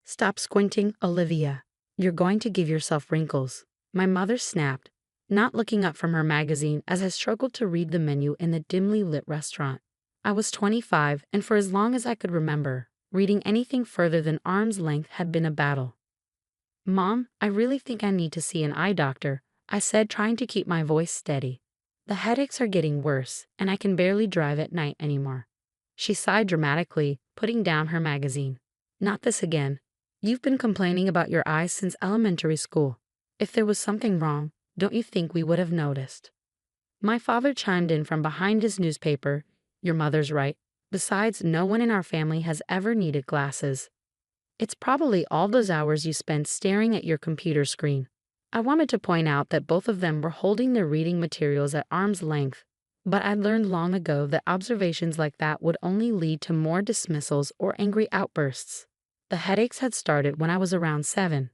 Stop squinting, Olivia. You're going to give yourself wrinkles. My mother snapped, not looking up from her magazine as I struggled to read the menu in the dimly lit restaurant. I was 25, and for as long as I could remember, reading anything further than arm's length had been a battle. Mom, I really think I need to see an eye doctor, I said, trying to keep my voice steady. The headaches are getting worse, and I can barely drive at night anymore. She sighed dramatically, putting down her magazine. Not this again. You've been complaining about your eyes since elementary school. If there was something wrong, don't you think we would have noticed? My father chimed in from behind his newspaper. Your mother's right. Besides, no one in our family has ever needed glasses. It's probably all those hours you spend staring at your computer screen. I wanted to point out that both of them were holding their reading materials at arm's length, but I'd learned long ago that observations like that would only lead to more dismissals or angry outbursts. The headaches had started when I was around 7.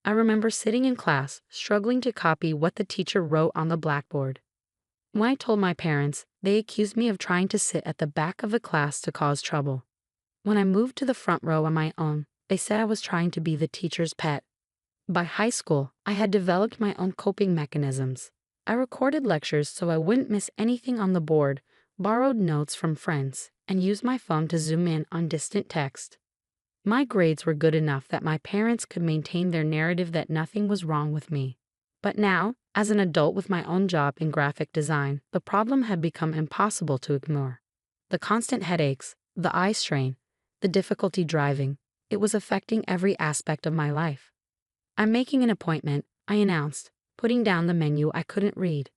I remember sitting in class, struggling to copy what the teacher wrote on the blackboard. When I told my parents, they accused me of trying to sit at the back of the class to cause trouble. When I moved to the front row on my own, they said I was trying to be the teacher's pet. By high school, I had developed my own coping mechanisms. I recorded lectures so I wouldn't miss anything on the board, borrowed notes from friends, and used my phone to zoom in on distant text. My grades were good enough that my parents could maintain their narrative that nothing was wrong with me. But now, as an adult with my own job in graphic design, the problem had become impossible to ignore. The constant headaches, the eye strain, the difficulty driving, it was affecting every aspect of my life. I'm making an appointment, I announced, putting down the menu I couldn't read.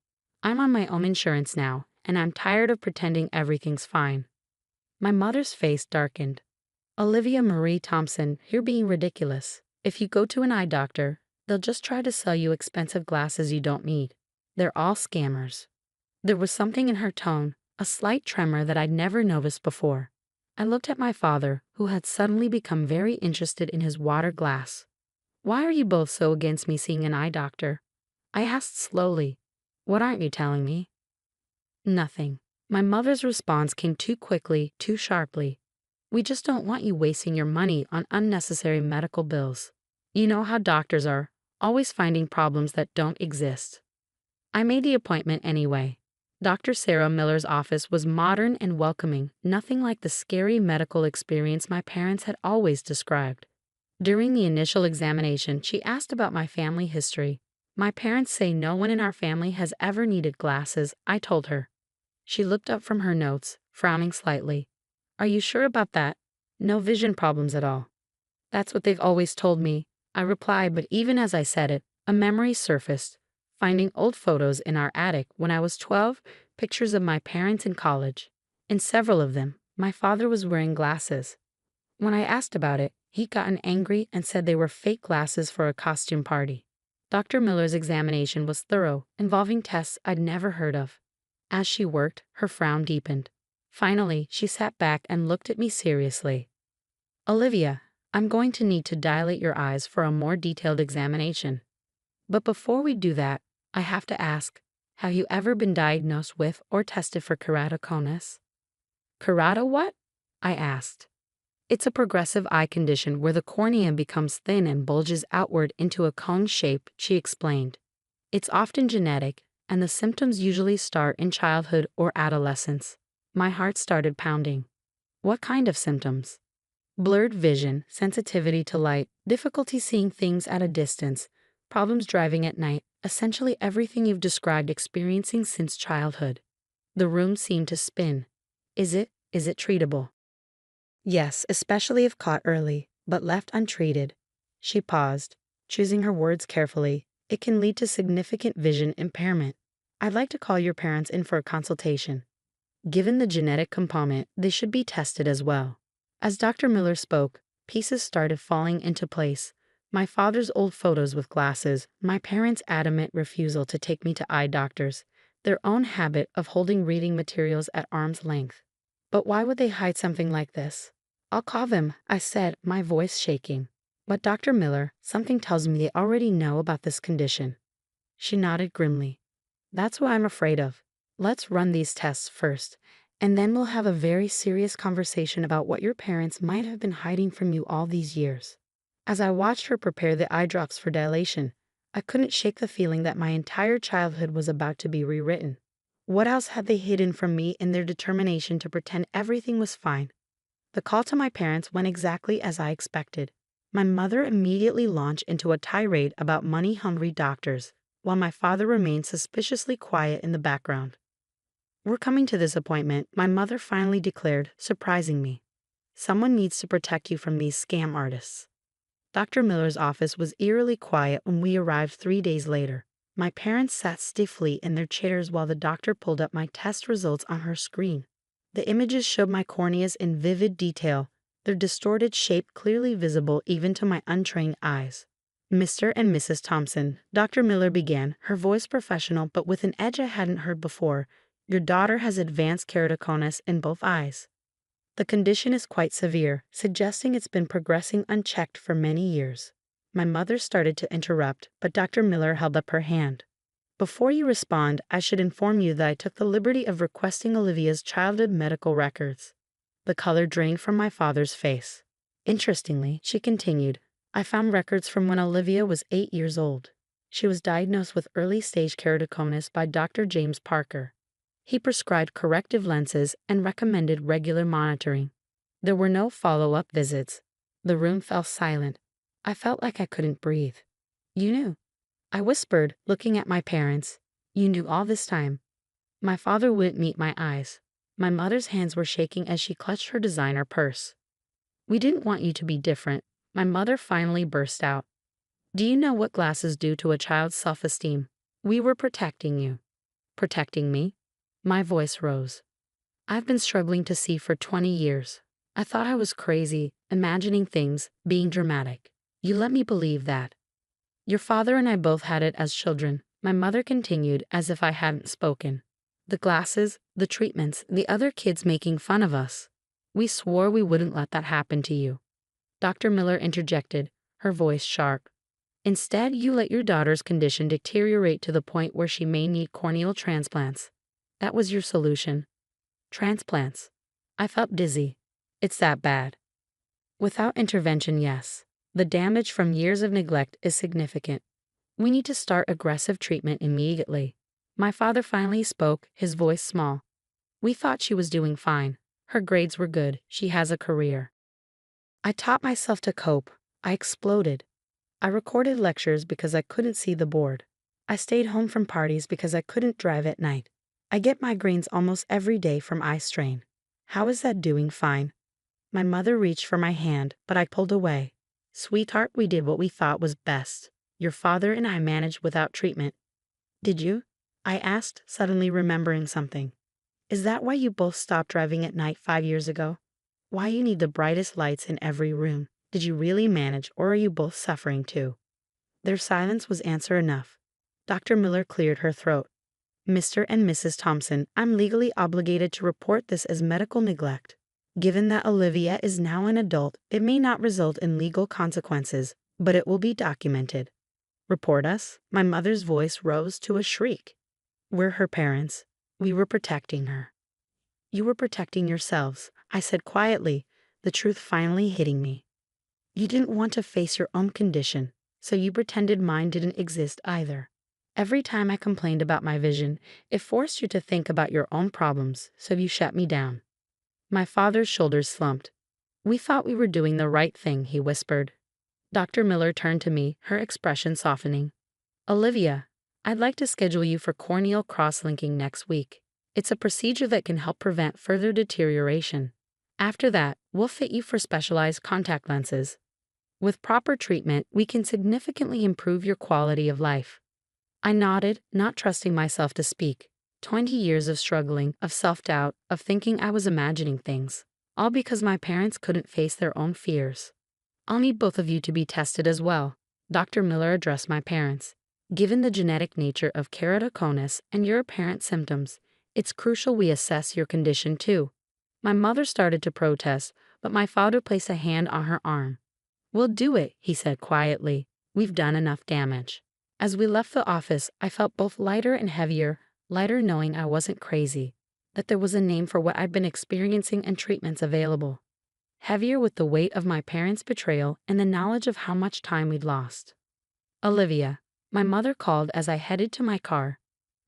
I'm on my own insurance now, and I'm tired of pretending everything's fine. My mother's face darkened. Olivia Marie Thompson, you're being ridiculous. If you go to an eye doctor, they'll just try to sell you expensive glasses you don't need. They're all scammers. There was something in her tone, a slight tremor that I'd never noticed before. I looked at my father, who had suddenly become very interested in his water glass. Why are you both so against me seeing an eye doctor? I asked slowly. What aren't you telling me? Nothing. My mother's response came too quickly, too sharply. We just don't want you wasting your money on unnecessary medical bills. You know how doctors are, always finding problems that don't exist. I made the appointment anyway. Dr. Sarah Miller's office was modern and welcoming, nothing like the scary medical experience my parents had always described. During the initial examination, she asked about my family history. My parents say no one in our family has ever needed glasses, I told her. She looked up from her notes, frowning slightly. Are you sure about that? No vision problems at all. That's what they've always told me, I replied, but even as I said it, a memory surfaced, finding old photos in our attic when I was 12, pictures of my parents in college. In several of them, my father was wearing glasses. When I asked about it, he'd gotten angry and said they were fake glasses for a costume party. Dr. Miller's examination was thorough, involving tests I'd never heard of. As she worked, her frown deepened. Finally, she sat back and looked at me seriously. Olivia, I'm going to need to dilate your eyes for a more detailed examination. But before we do that, I have to ask, have you ever been diagnosed with or tested for keratoconus? Kerato what? I asked. It's a progressive eye condition where the cornea becomes thin and bulges outward into a cone shape, she explained. It's often genetic, and the symptoms usually start in childhood or adolescence. My heart started pounding. What kind of symptoms? Blurred vision, sensitivity to light, difficulty seeing things at a distance, problems driving at night, essentially everything you've described experiencing since childhood. The room seemed to spin. Is it treatable? Yes, especially if caught early, but left untreated. She paused, choosing her words carefully. It can lead to significant vision impairment. I'd like to call your parents in for a consultation. Given the genetic component, they should be tested as well. As Dr. Miller spoke, pieces started falling into place. My father's old photos with glasses, my parents' adamant refusal to take me to eye doctors, their own habit of holding reading materials at arm's length. But why would they hide something like this? I'll call them, I said, my voice shaking. But Dr. Miller, something tells me they already know about this condition. She nodded grimly. That's what I'm afraid of. Let's run these tests first, and then we'll have a very serious conversation about what your parents might have been hiding from you all these years. As I watched her prepare the eye drops for dilation, I couldn't shake the feeling that my entire childhood was about to be rewritten. What else had they hidden from me in their determination to pretend everything was fine? The call to my parents went exactly as I expected. My mother immediately launched into a tirade about money-hungry doctors, while my father remained suspiciously quiet in the background. "We're coming to this appointment," my mother finally declared, surprising me. "Someone needs to protect you from these scam artists." Dr. Miller's office was eerily quiet when we arrived 3 days later. My parents sat stiffly in their chairs while the doctor pulled up my test results on her screen. The images showed my corneas in vivid detail, their distorted shape clearly visible even to my untrained eyes. "Mr. and Mrs. Thompson," Dr. Miller began, her voice professional but with an edge I hadn't heard before, "your daughter has advanced keratoconus in both eyes. The condition is quite severe, suggesting it's been progressing unchecked for many years." My mother started to interrupt, but Dr. Miller held up her hand. "Before you respond, I should inform you that I took the liberty of requesting Olivia's childhood medical records." The color drained from my father's face. "Interestingly," she continued, "I found records from when Olivia was 8 years old. She was diagnosed with early-stage keratoconus by Dr. James Parker. He prescribed corrective lenses and recommended regular monitoring. There were no follow-up visits." The room fell silent. I felt like I couldn't breathe. "You knew?" I whispered, looking at my parents. "You knew all this time?" My father wouldn't meet my eyes. My mother's hands were shaking as she clutched her designer purse. "We didn't want you to be different," my mother finally burst out. "Do you know what glasses do to a child's self-esteem? We were protecting you." "Protecting me?" My voice rose. "I've been struggling to see for 20 years. I thought I was crazy, imagining things, being dramatic. You let me believe that." "Your father and I both had it as children," my mother continued as if I hadn't spoken. "The glasses, the treatments, the other kids making fun of us. We swore we wouldn't let that happen to you." Dr. Miller interjected, her voice sharp. "Instead, you let your daughter's condition deteriorate to the point where she may need corneal transplants. That was your solution." "Transplants?" I felt dizzy. "It's that bad?" "Without intervention, yes. The damage from years of neglect is significant. We need to start aggressive treatment immediately." My father finally spoke, his voice small. "We thought she was doing fine. Her grades were good. She has a career." I taught myself to cope. I exploded. I recorded lectures because I couldn't see the board. I stayed home from parties because I couldn't drive at night. I get migraines almost every day from eye strain. How is that doing fine? My mother reached for my hand, but I pulled away. "Sweetheart, we did what we thought was best. Your father and I managed without treatment." "Did you?" I asked, suddenly remembering something. "Is that why you both stopped driving at night 5 years ago? Why you need the brightest lights in every room? Did you really manage, or are you both suffering too?" Their silence was answer enough. Dr. Miller cleared her throat. "Mr. and Mrs. Thompson, I'm legally obligated to report this as medical neglect. Given that Olivia is now an adult, it may not result in legal consequences, but it will be documented." "Report us?" My mother's voice rose to a shriek. "We're her parents. We were protecting her." "You were protecting yourselves," I said quietly, the truth finally hitting me. "You didn't want to face your own condition, so you pretended mine didn't exist either. Every time I complained about my vision, it forced you to think about your own problems, so you shut me down." My father's shoulders slumped. "We thought we were doing the right thing," he whispered. Dr. Miller turned to me, her expression softening. "Olivia, I'd like to schedule you for corneal cross-linking next week. It's a procedure that can help prevent further deterioration. After that, we'll fit you for specialized contact lenses. With proper treatment, we can significantly improve your quality of life." I nodded, not trusting myself to speak. 20 years of struggling, of self-doubt, of thinking I was imagining things. All because my parents couldn't face their own fears. "I'll need both of you to be tested as well." Dr. Miller addressed my parents. "Given the genetic nature of keratoconus and your apparent symptoms, it's crucial we assess your condition too." My mother started to protest, but my father placed a hand on her arm. "We'll do it," he said quietly. "We've done enough damage." As we left the office, I felt both lighter and heavier, lighter knowing I wasn't crazy, that there was a name for what I'd been experiencing and treatments available. heavier with the weight of my parents' betrayal and the knowledge of how much time we'd lost. "Olivia," my mother called as I headed to my car.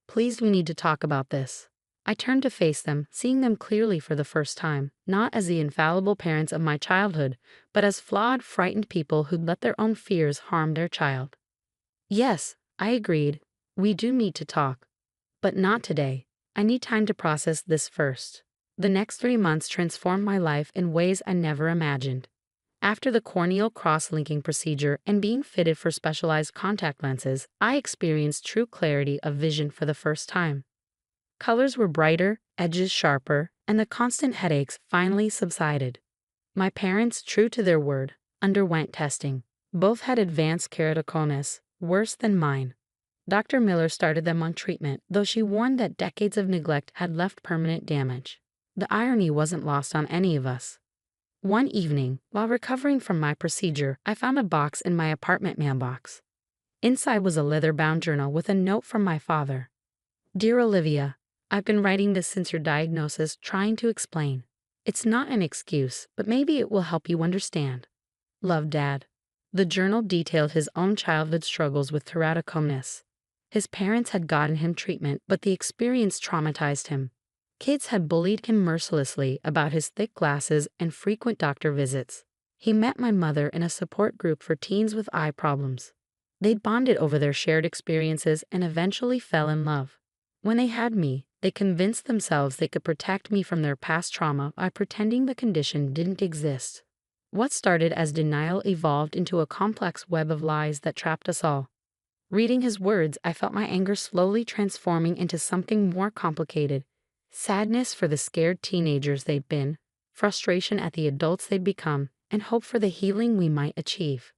"Please, we need to talk about this." I turned to face them, seeing them clearly for the first time, not as the infallible parents of my childhood, but as flawed, frightened people who'd let their own fears harm their child. "Yes," I agreed, "we do need to talk. But not today. I need time to process this first." The next 3 months transformed my life in ways I never imagined. After the corneal cross-linking procedure and being fitted for specialized contact lenses, I experienced true clarity of vision for the first time. Colors were brighter, edges sharper, and the constant headaches finally subsided. My parents, true to their word, underwent testing. Both had advanced keratoconus, worse than mine. Dr. Miller started them on treatment, though she warned that decades of neglect had left permanent damage. The irony wasn't lost on any of us. One evening, while recovering from my procedure, I found a box in my apartment mailbox. Inside was a leather-bound journal with a note from my father. "Dear Olivia, I've been writing this since your diagnosis, trying to explain. It's not an excuse, but maybe it will help you understand. Love, Dad." The journal detailed his own childhood struggles with keratoconus. His parents had gotten him treatment, but the experience traumatized him. Kids had bullied him mercilessly about his thick glasses and frequent doctor visits. He met my mother in a support group for teens with eye problems. They'd bonded over their shared experiences and eventually fell in love. When they had me, they convinced themselves they could protect me from their past trauma by pretending the condition didn't exist. What started as denial evolved into a complex web of lies that trapped us all. Reading his words, I felt my anger slowly transforming into something more complicated. Sadness for the scared teenagers they'd been, frustration at the adults they'd become, and hope for the healing we might achieve.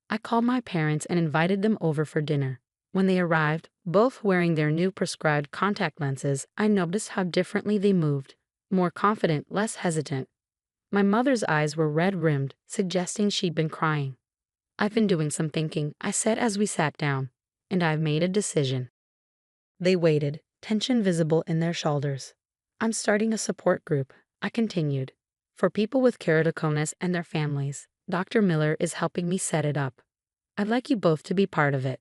I called my parents and invited them over for dinner. When they arrived, both wearing their new prescribed contact lenses, I noticed how differently they moved, more confident, less hesitant. My mother's eyes were red-rimmed, suggesting she'd been crying. "I've been doing some thinking," I said as we sat down, "and I've made a decision." They waited, tension visible in their shoulders. "I'm starting a support group," I continued, "for people with keratoconus and their families. Dr. Miller is helping me set it up. I'd like you both to be part of it."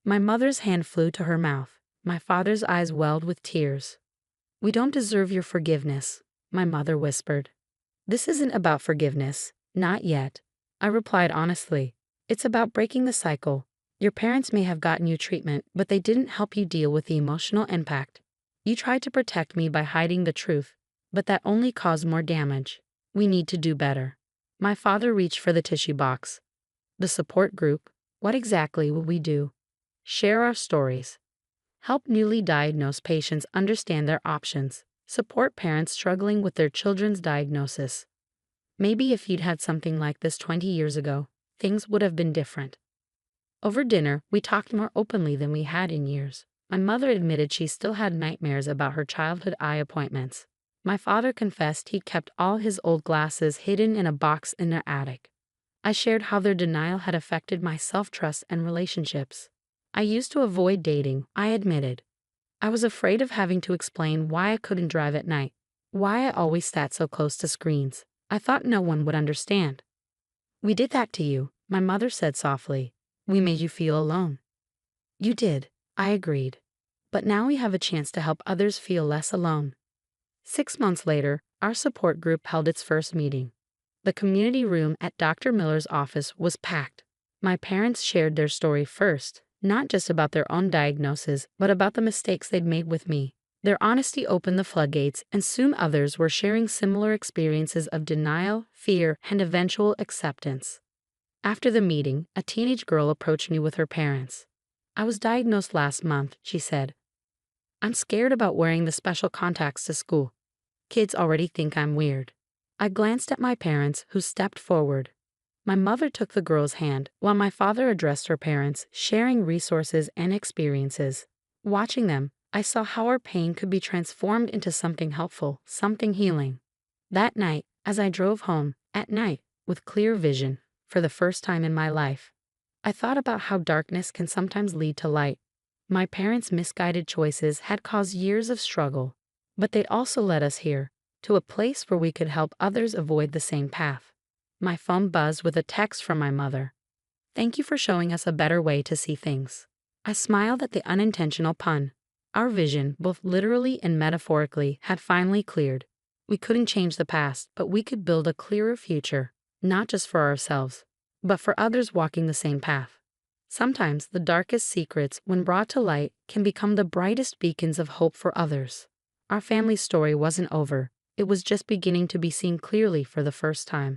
My mother's hand flew to her mouth. My father's eyes welled with tears. "We don't deserve your forgiveness," my mother whispered. "This isn't about forgiveness, not yet," I replied honestly. "It's about breaking the cycle. Your parents may have gotten you treatment, but they didn't help you deal with the emotional impact. You tried to protect me by hiding the truth, but that only caused more damage. We need to do better." My father reached for the tissue box. "The support group, what exactly will we do?" "Share our stories. Help newly diagnosed patients understand their options. Support parents struggling with their children's diagnosis. Maybe if you'd had something like this 20 years ago, things would have been different." Over dinner, we talked more openly than we had in years. My mother admitted she still had nightmares about her childhood eye appointments. My father confessed he'd kept all his old glasses hidden in a box in their attic. I shared how their denial had affected my self-trust and relationships. I used to avoid dating, I admitted. I was afraid of having to explain why I couldn't drive at night, why I always sat so close to screens. I thought no one would understand. "We did that to you," my mother said softly. "We made you feel alone." "You did," I agreed. "But now we have a chance to help others feel less alone." 6 months later, our support group held its first meeting. The community room at Dr. Miller's office was packed. My parents shared their story first, not just about their own diagnosis, but about the mistakes they'd made with me. Their honesty opened the floodgates, and soon others were sharing similar experiences of denial, fear, and eventual acceptance. After the meeting, a teenage girl approached me with her parents. "I was diagnosed last month," she said. "I'm scared about wearing the special contacts to school. Kids already think I'm weird." I glanced at my parents, who stepped forward. My mother took the girl's hand, while my father addressed her parents, sharing resources and experiences. Watching them, I saw how our pain could be transformed into something helpful, something healing. That night, as I drove home, at night, with clear vision, for the first time in my life, I thought about how darkness can sometimes lead to light. My parents' misguided choices had caused years of struggle, but they'd also led us here, to a place where we could help others avoid the same path. My phone buzzed with a text from my mother. "Thank you for showing us a better way to see things." I smiled at the unintentional pun. Our vision, both literally and metaphorically, had finally cleared. We couldn't change the past, but we could build a clearer future, not just for ourselves, but for others walking the same path. Sometimes the darkest secrets, when brought to light, can become the brightest beacons of hope for others. Our family story wasn't over, it was just beginning to be seen clearly for the first time.